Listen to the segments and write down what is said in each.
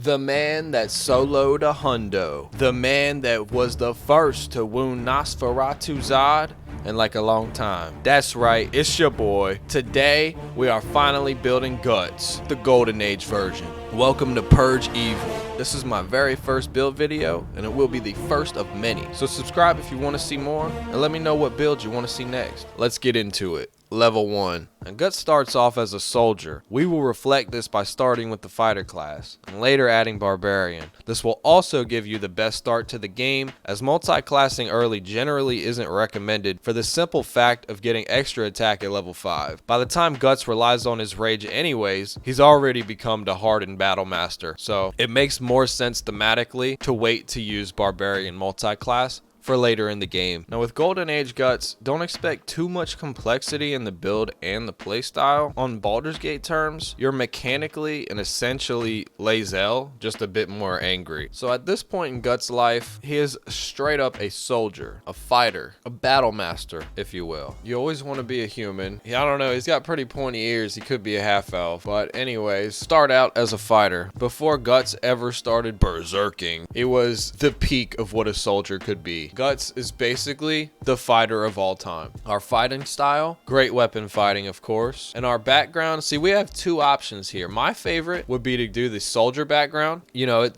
The man that soloed a hundo. The man that was the first to wound Nosferatu Zod in like a long time. That's right, it's your boy. Today, we are finally building Guts, the Golden Age version. Welcome to Purge Evil. This is my very first build video, and it will be the first of many. So subscribe if you want to see more, and let me know what build you want to see next. Let's get into it. Level 1. And Guts starts off as a soldier. We will reflect this by starting with the fighter class, and later adding Barbarian. This will also give you the best start to the game, as multi-classing early generally isn't recommended for the simple fact of getting extra attack at level 5. By the time Guts relies on his rage anyways, he's already become the hardened battle master, so it makes more sense thematically to wait to use Barbarian multi-class for later in the game. Now with Golden Age Guts, don't expect too much complexity in the build and the playstyle. On Baldur's Gate terms, you're mechanically and essentially LAE'ZEL, just a bit more angry. So at this point in Guts' life, he is straight up a soldier, a fighter, a battle master, if you will. You always want to be a human. I don't know, he's got pretty pointy ears, he could be a half-elf, but anyways, start out as a fighter. Before Guts ever started berserking, it was the peak of what a soldier could be. Guts is basically the fighter of all time. Our fighting style, great weapon fighting, of course. And our background, see, we have two options here. My favorite would be to do the soldier background. You know,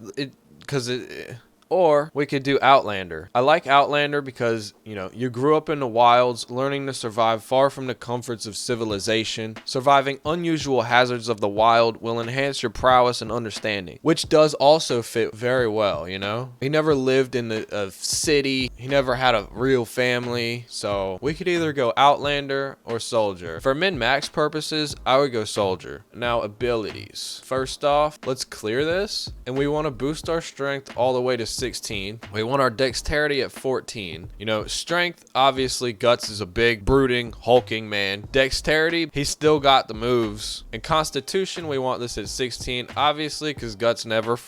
or we could do Outlander. I like Outlander because, you know, you grew up in the wilds, learning to survive far from the comforts of civilization. Surviving unusual hazards of the wild will enhance your prowess and understanding, which does also fit very well, you know? He never lived in a city. He never had a real family. So we could either go Outlander or Soldier. For min-max purposes, I would go Soldier. Now, abilities. First off, let's clear this. And we want to boost our strength all the way to 16. We want our dexterity at 14. You know, strength, obviously Guts is a big, brooding, hulking man. Dexterity, he's still got the moves. And constitution, we want this at 16, obviously, because Guts never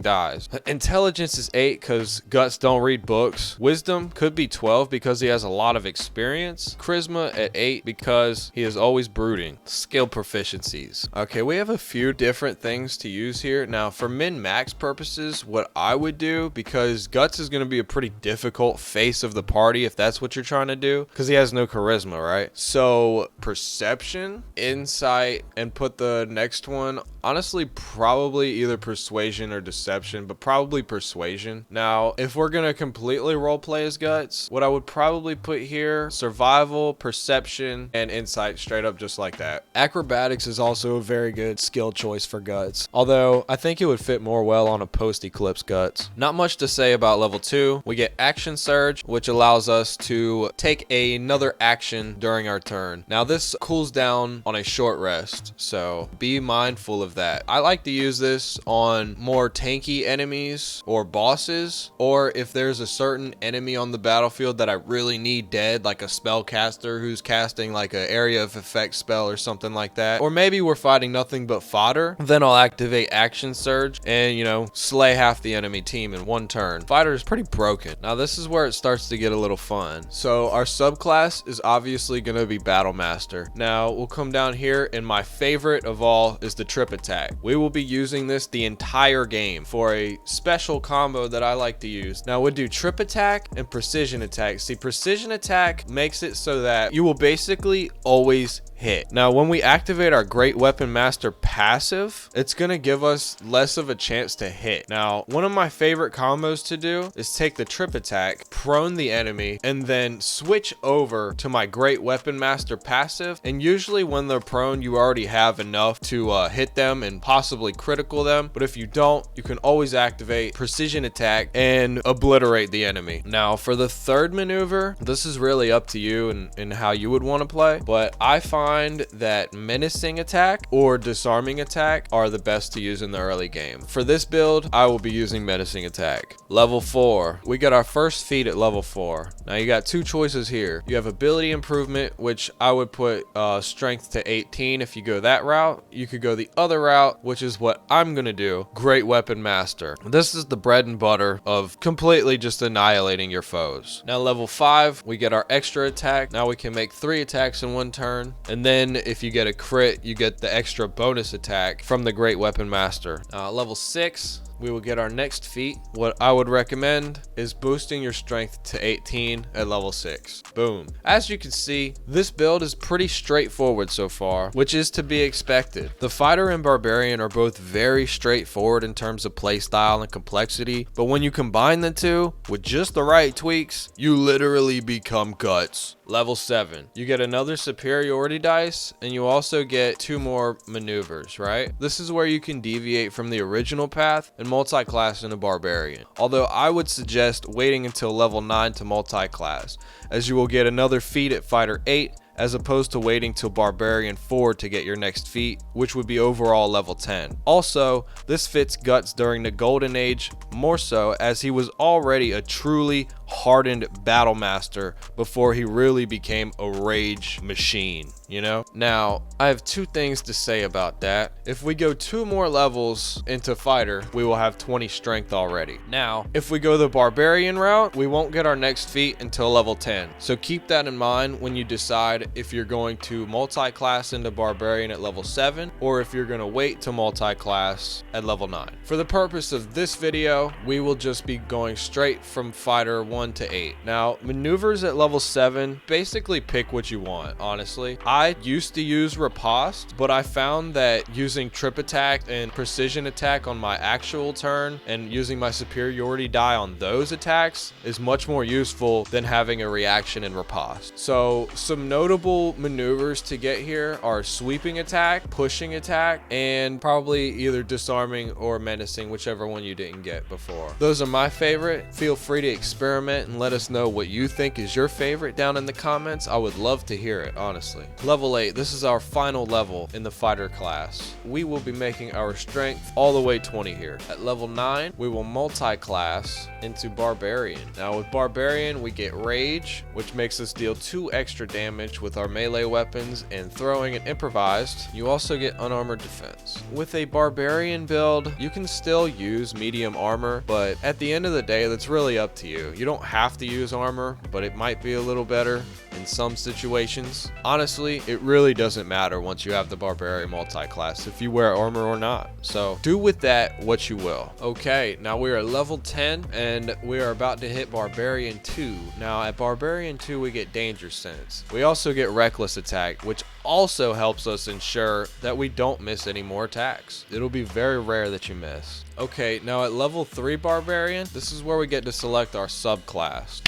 dies. Intelligence is 8 because Guts don't read books. Wisdom could be 12 because he has a lot of experience. Charisma at 8 because he is always brooding. Skill proficiencies. Okay, we have a few different things to use here. Now, for min-max purposes, what I would do, because Guts is going to be a pretty difficult face of the party if that's what you're trying to do, because he has no charisma, right? So, perception, insight, and put the next one, honestly, probably either persuasion or deception, but probably persuasion. Now, if we're gonna completely roleplay as Guts, what I would probably put here, survival, perception, and insight, straight up just like that. Acrobatics is also a very good skill choice for Guts, although I think it would fit more well on a post-eclipse Guts. Not much to say about level 2. We get action surge, which allows us to take another action during our turn. Now this cools down on a short rest, so be mindful of that. I like to use this on more tanky enemies or bosses, or if there's a certain enemy on the battlefield that I really need dead, like a spellcaster who's casting like an area of effect spell or something like that, or maybe we're fighting nothing but fodder, then I'll activate action surge and, you know, slay half the enemy team in one turn. Fighter is pretty broken. Now this is where it starts to get a little fun. So our subclass is obviously going to be battle master. Now we'll come down here, and my favorite of all is the trip attack. We will be using this the entire game for a special combo that I like to use. Now we'll do trip attack and precision attack. See, precision attack makes it so that you will basically always hit. Now when we activate our Great Weapon Master passive, it's gonna give us less of a chance to hit. Now one of my favorite combos to do is take the trip attack, prone the enemy, and then switch over to my Great Weapon Master passive. And usually when they're prone, you already have enough to hit them and possibly critical them, but if you don't, you can always activate precision attack and obliterate the enemy. Now for the third maneuver, this is really up to you and how you would want to play, but I find that menacing attack or disarming attack are the best to use in the early game. For this build, I will be using menacing attack. Level 4, we get our first feat at level 4. Now you got two choices here. You have ability improvement, which I would put strength to 18 if you go that route. You could go the other route, which is what I'm gonna do, Great Weapon Weapon Master. This is the bread and butter of completely just annihilating your foes. Now level 5, we get our extra attack. Now we can make 3 attacks in one turn. And then if you get a crit, you get the extra bonus attack from the Great Weapon Master. Level 6, we will get our next feat. What I would recommend is boosting your strength to 18 at level 6. Boom. As you can see, this build is pretty straightforward so far, which is to be expected. The Fighter and Barbarian are both very straightforward in terms of playstyle and complexity, but when you combine the two with just the right tweaks, you literally become guts. Level 7, you get another superiority dice, and you also get 2 more maneuvers, right? This is where you can deviate from the original path and multi-class into Barbarian. Although I would suggest waiting until level 9 to multi-class, as you will get another feat at Fighter 8, as opposed to waiting till Barbarian 4 to get your next feat, which would be overall level 10. Also, this fits Guts during the Golden Age more so, as he was already a truly hardened battle master before he really became a rage machine, you know? Now, I have 2 things to say about that. If we go 2 more levels into Fighter, we will have 20 strength already. Now, if we go the Barbarian route, we won't get our next feat until level 10. So keep that in mind when you decide if you're going to multi-class into Barbarian at level 7, or if you're going to wait to multi-class at level 9. For the purpose of this video, we will just be going straight from Fighter 1 to 8. Now, maneuvers at level 7, basically pick what you want, honestly. I used to use Riposte, but I found that using trip attack and precision attack on my actual turn and using my superiority die on those attacks is much more useful than having a reaction in Riposte. So some notable maneuvers to get here are sweeping attack, pushing attack, and probably either disarming or menacing, whichever one you didn't get before. Those are my favorite. Feel free to experiment and let us know what you think is your favorite down in the comments. I would love to hear it, honestly. Level 8, this is our final level in the Fighter class. We will be making our strength all the way 20 here. At level 9, we will multi-class into Barbarian. Now with Barbarian, we get Rage, which makes us deal 2 extra damage with our melee weapons, and throwing and improvised, you also get unarmored defense. With a Barbarian build, you can still use medium armor, but at the end of the day, that's really up to you. You don't have to use armor, but it might be a little better in some situations. Honestly, it really doesn't matter once you have the Barbarian multi-class if you wear armor or not. So do with that what you will. Okay, now we are at level 10 and we are about to hit Barbarian 2. Now at Barbarian 2 we get Danger Sense. We also get Reckless Attack, which also helps us ensure that we don't miss any more attacks. It'll be very rare that you miss. Okay, now at level 3 Barbarian, this is where we get to select our subclass.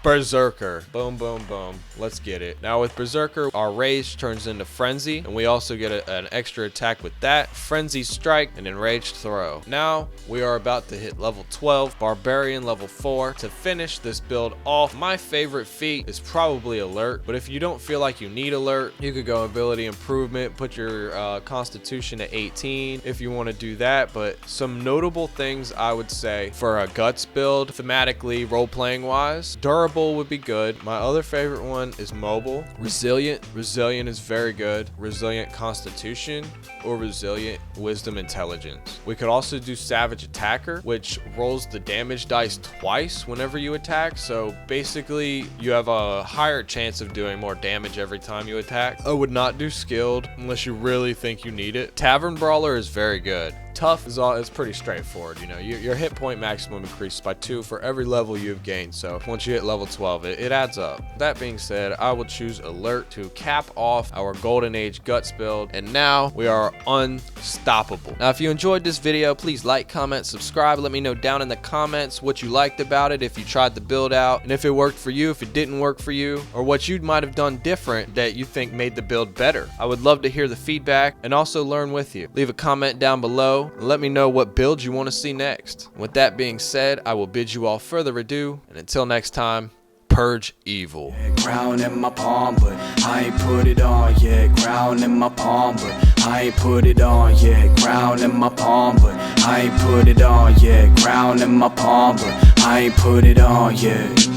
Berserker. Boom, boom, boom. Let's get it. Now with Berserker, our Rage turns into Frenzy, and we also get an extra attack with that, Frenzy Strike, and Enraged Throw. Now, we are about to hit level 12, Barbarian level 4. To finish this build off, my favorite feat is probably Alert, but if you don't feel like you need Alert, you could go Ability Improvement, put your Constitution at 18 if you want to do that. But some notable things I would say for a Guts build, thematically, role-playing wise, Durable would be good. My other favorite one is Mobile. Resilient is very good. Resilient Constitution or Resilient Wisdom Intelligence. We could also do Savage Attacker, which rolls the damage dice twice whenever you attack, so basically you have a higher chance of doing more damage every time you attack. I would not do Skilled unless you really think you need it. Tavern Brawler is very good. Tough is pretty straightforward. You know, your hit point maximum increases by 2 for every level you've gained. So once you hit level 12, it adds up. That being said, I will choose Alert to cap off our Golden Age Guts build. And now we are unstoppable. Now, if you enjoyed this video, please like, comment, subscribe. Let me know down in the comments what you liked about it, if you tried the build out, and if it worked for you, if it didn't work for you, or what you might have done different that you think made the build better. I would love to hear the feedback and also learn with you. Leave a comment down below and let me know what build you want to see next. With that being said, I will bid you all further ado, and until next time, purge evil. Crown in my palm, but I ain't put it on yet. Crown in my palm, but I ain't put it on yet. Crown in my palm, but I ain't put it on yet. Crown in my palm, but I ain't put it on yet.